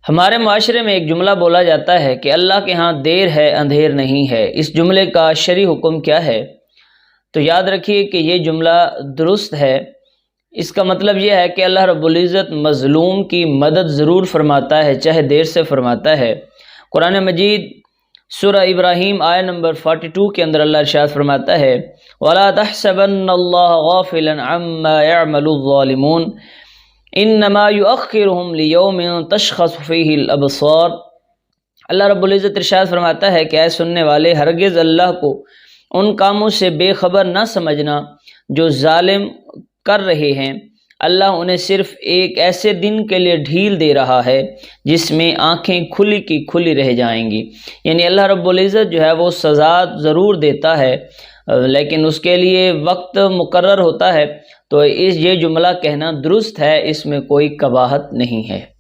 हमारे माशरे में एक जुमला बोला जाता है कि अल्लाह के यहाँ देर है अंधेर नहीं है। इस जुमले का शरई हुक्म क्या है? तो याद रखिए कि ये जुमला दुरुस्त है। इसका मतलब यह है कि अल्लाह रब्बुल इज़्ज़त मज़लूम की मदद ज़रूर फरमाता है, चाहे देर से फरमाता है। कुरान मजीद सूरह इब्राहीम आयत नंबर 42 के अंदर अल्लाह इरशाद फरमाता है, वला तहसबन्नल्लाह गाफ़िलन अम्मा यअमलुज़्ज़ालिमून इन्नमा युअख्खिरुहुम लियौमिन तशख़सु फ़ीहिल अबसार। अल्लाह रब्बुल इज़्ज़त इरशाद फरमाता है कि ऐ सुनने वाले, हरगिज़ अल्लाह को उन कामों से बेखबर न समझना जो ज़ालिम कर रहे हैं। अल्लाह उन्हें सिर्फ़ एक ऐसे दिन के लिए ढील दे रहा है जिसमें आँखें खुली की खुली रह जाएंगी। यानी अल्लाह रब्बुल इज़्ज़त जो है वो सज़ा ज़रूर देता है, लेकिन उसके लिए वक्त मुकर्रर होता है। तो ये जुमला कहना दुरुस्त है, इसमें कोई कबाहत नहीं है।